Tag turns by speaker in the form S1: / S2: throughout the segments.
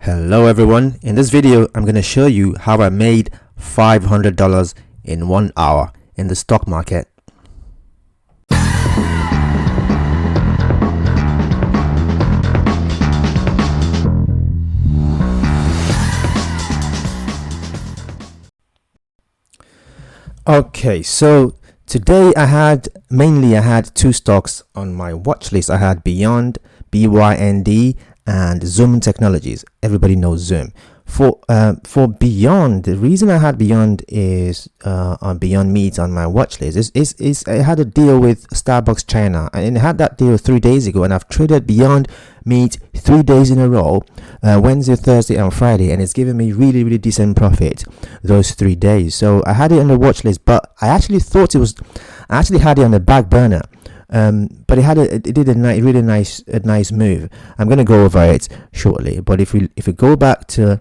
S1: Hello everyone, in this video I'm going to show you how I made $500 in 1 hour in the stock market. Okay, so today I had two stocks on my watch list. I had Beyond, BYND, and Zoom Technologies. Everybody knows Zoom. For Beyond, the reason I had Beyond is on Beyond Meat on my watch list is I had a deal with Starbucks China, and I had that deal 3 days ago, and I've traded Beyond Meat 3 days in a row, Wednesday, Thursday, and Friday, and it's given me really decent profit those 3 days. So I had it on the watch list, but I actually had it on the back burner. But it did a really nice move. I'm gonna go over it shortly. But if we go back to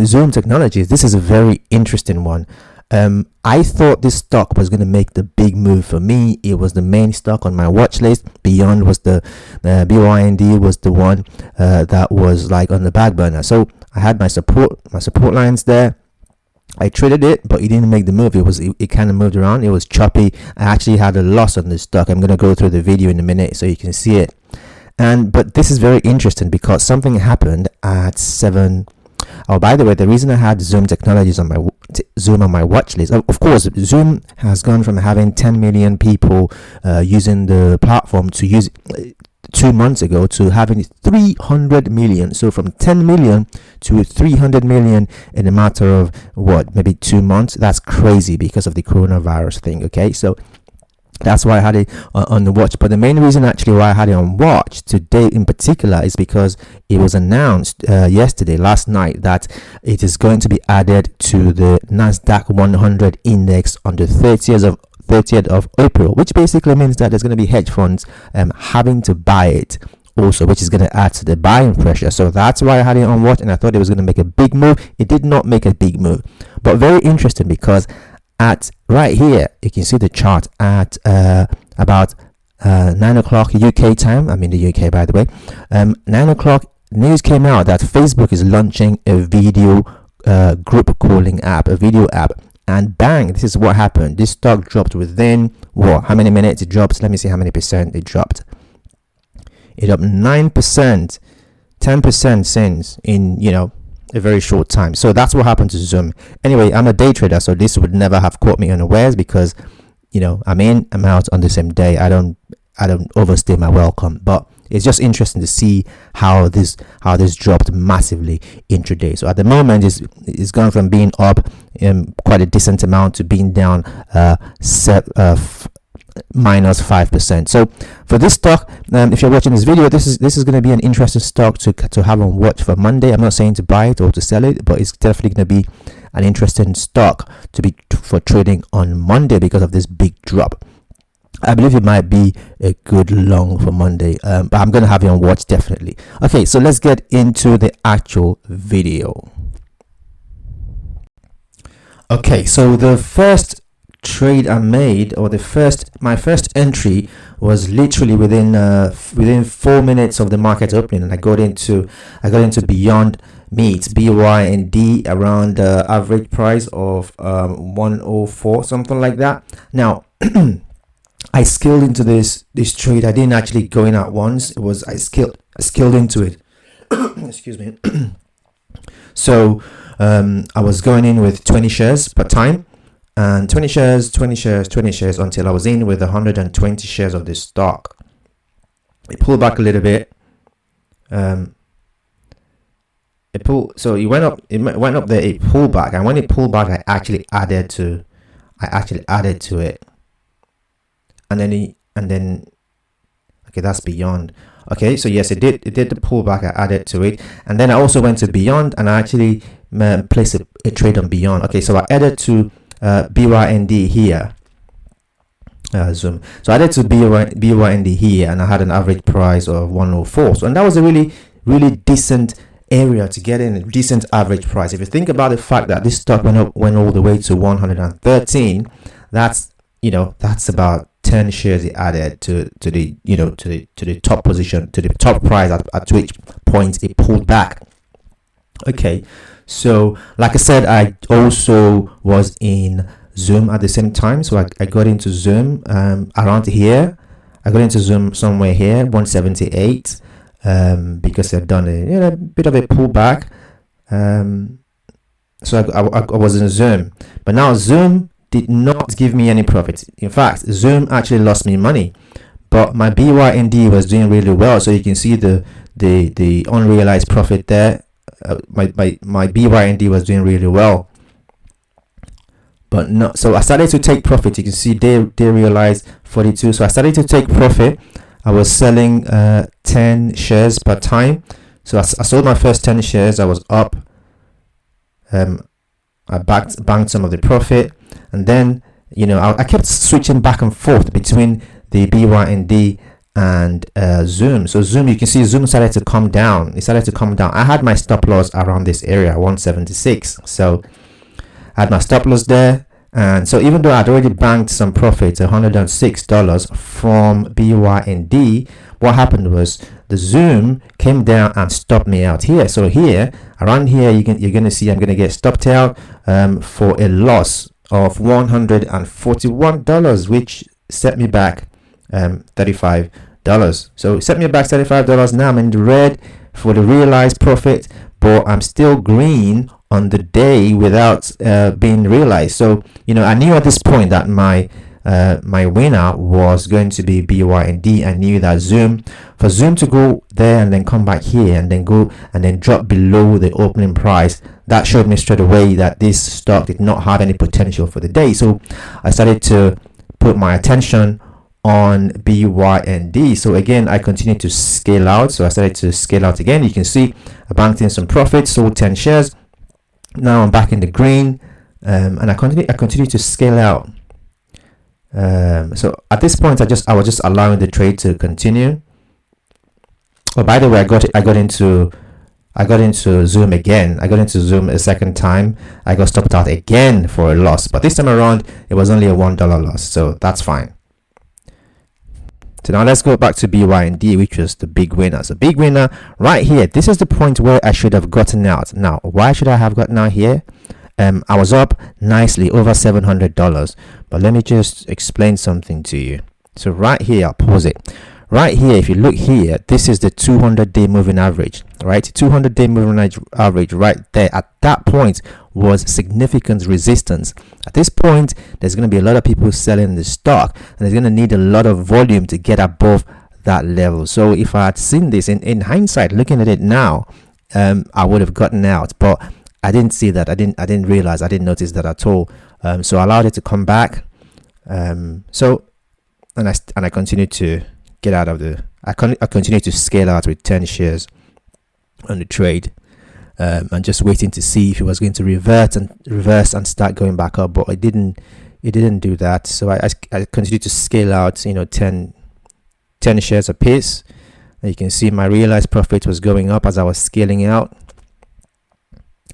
S1: Zoom Technologies, this is a very interesting one. I thought this stock was gonna make the big move for me. It was the main stock on my watch list. Beyond was the BYND was the one that was like on the back burner. So I had my support lines there. I traded it, but it didn't make the move. It kind of moved around. It was choppy. I actually had a loss on this stock. I'm gonna go through the video in a minute so you can see it. But this is very interesting because something happened at 7. Oh, by the way, the reason I had Zoom Technologies on my watch list, of course, Zoom has gone from having 10 million people using the platform to use 2 months ago to having 300 million. So from 10 million to 300 million in a matter of maybe 2 months. That's crazy because of the coronavirus thing. Okay, so that's why I had it on the watch. But the main reason actually why I had it on watch today in particular is because it was announced last night, that it is going to be added to the Nasdaq 100 index on the 30th of April, which basically means that there's going to be hedge funds having to buy it also, which is going to add to the buying pressure. So that's why I had it on watch, and I thought it was going to make a big move. It did not make a big move, but very interesting because at right here you can see the chart at about 9 o'clock UK time. I'm in the UK, by the way. 9 o'clock, news came out that Facebook is launching a video group calling app, a video app. And bang, this is what happened. This stock dropped within how many minutes it dropped? Let me see how many percent it dropped. It dropped 9%, 10% since in a very short time. So that's what happened to Zoom. Anyway, I'm a day trader, so this would never have caught me unawares because I'm in, I'm out on the same day. I don't overstay my welcome. But it's just interesting to see how this dropped massively intraday. So at the moment, it's gone from being up quite a decent amount to being down minus 5%. So for this stock, if you're watching this video, this is going to be an interesting stock to have on watch for Monday. I'm not saying to buy it or to sell it, but it's definitely going to be an interesting stock for trading on Monday because of this big drop. I believe it might be a good long for Monday, but I'm going to have it on watch definitely. Okay, so let's get into the actual video. Okay, so the first trade I made, or my first entry was literally within 4 minutes of the market opening, and I got into Beyond Meat, BYND, around the average price of 104, something like that. Now I skilled into this trade. I didn't actually go in at once. I skilled into it. Excuse me. So I was going in with 20 shares per time, and 20 shares until I was in with 120 shares of this stock. It pulled back a little bit. So it went up there. It pulled back, and when it pulled back, I actually added to it. And then okay, that's Beyond. Okay, so yes, it did the pullback. I added to it, and then I also went to Beyond, and I actually placed a trade on Beyond. Okay, so I added to BYND here. Zoom. So I added to BYND here, and I had an average price of 104. So, and that was a really decent area to get in, a decent average price. If you think about the fact that this stock went all the way to 113, that's about 10 shares he added to the top position, to the top price at which point it pulled back. Okay, so like I said, I also was in Zoom at the same time. So I got into Zoom around here. I got into Zoom somewhere here, 178, because I've done a bit of a pullback. So I was in Zoom, but now Zoom did not give me any profit. In fact, Zoom actually lost me money, but my BYND was doing really well. So you can see the unrealized profit there. My BYND was doing really well, but no. So I started to take profit. You can see they realized 42. So I started to take profit. I was selling 10 shares per time. So I sold my first 10 shares. I was up. I banked some of the profit, and then I kept switching back and forth between the BYND and Zoom. So Zoom, you can see Zoom started to come down. It started to come down. I had my stop loss around this area, 176. So I had my stop loss there, and so even though I'd already banked some profit, $106 from BYND, what happened was the Zoom came down and stopped me out here. So here, around here, you're gonna see I'm gonna get stopped out for a loss of $141, which set me back $35. So it set me back $35. Now I'm in the red for the realized profit, but I'm still green on the day without being realized. So I knew at this point that my winner was going to be BYND. I knew that for Zoom to go there and then come back here and then go and then drop below the opening price, that showed me straight away that this stock did not have any potential for the day. So I started to put my attention on BYND. So again, I continued to scale out. So I started to scale out again. You can see I banked in some profits, sold 10 shares. Now I'm back in the green, and I continue to scale out. So at this point, I was just allowing the trade to continue. Oh, by the way, I got into Zoom again. I got into Zoom a second time. I got stopped out again for a loss, but this time around it was only a $1 loss, so that's fine. So now let's go back to BYND, which was the big winner. So big winner right here. This is the point where I should have gotten out. Now, why should I have gotten out here? I was up nicely over $700, but let me just explain something to you. So right here, I'll pause it. Right here, if you look here, this is the 200-day moving average, right? 200-day moving average right there. At that point was significant resistance. At this point, there's going to be a lot of people selling the stock, and there's going to need a lot of volume to get above that level. So if I had seen this in hindsight, looking at it now, I would have gotten out, but I didn't see that. I didn't realize. I didn't notice that at all. So I allowed it to come back. So I continued to get out of the. I continued to scale out with 10 shares on the trade, and just waiting to see if it was going to reverse and start going back up. But it didn't. It didn't do that. So I continued to scale out. 10 shares a piece. And you can see my realized profit was going up as I was scaling out.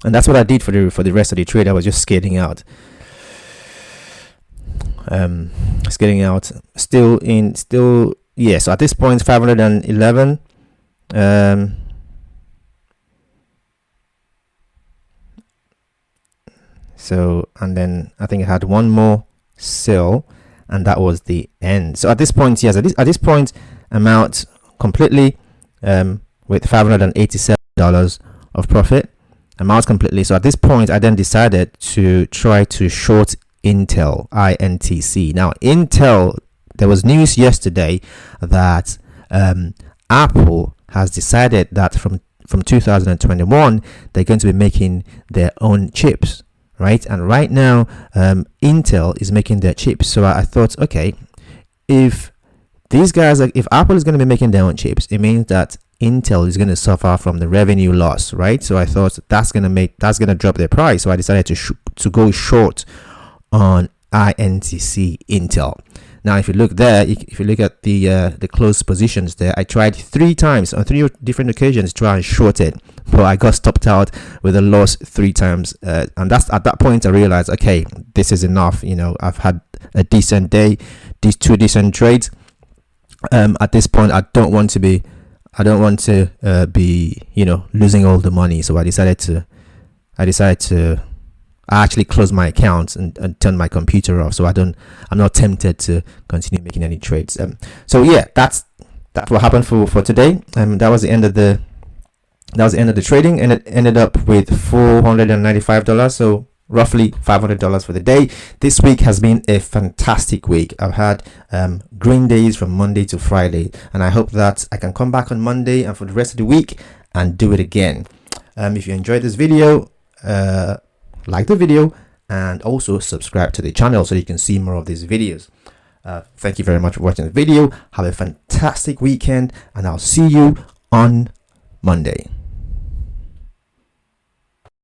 S1: And that's what I did for the rest of the trade. I was just scaling out, still. Yeah. So at this point, 511. So and then I think I had one more sell, and that was the end. So at this point, yes, at this point, I'm out completely with $587 of profit. I'm out completely. So at this point, I then decided to try to short Intel, INTC. Now, Intel, there was news yesterday that Apple has decided that from 2021, they're going to be making their own chips, right? And right now, Intel is making their chips. So I thought, okay, if Apple is going to be making their own chips, it means that Intel is going to suffer from the revenue loss, right? So I thought that's going to drop their price. So I decided to go short on INTC Intel. Now, if you look there, if you look at the closed positions there, I tried 3 times on 3 different occasions to try and short it, but I got stopped out with a loss 3 times. And that's at that point I realized, okay, this is enough. I've had a decent day, these 2 decent trades. At this point, I don't want to be I don't want to be, losing all the money. So I decided to I actually closed my account and turned my computer off, so I'm not tempted to continue making any trades. So yeah, that's what happened for today. That was the end of the trading, and it ended up with $495. So roughly $500 for the day. This week has been a fantastic week. I've had green days from Monday to Friday, and I hope that I can come back on Monday and for the rest of the week and do it again. If you enjoyed this video, like the video and also subscribe to the channel so you can see more of these videos. Thank you very much for watching the video. Have a fantastic weekend, and I'll see you on Monday.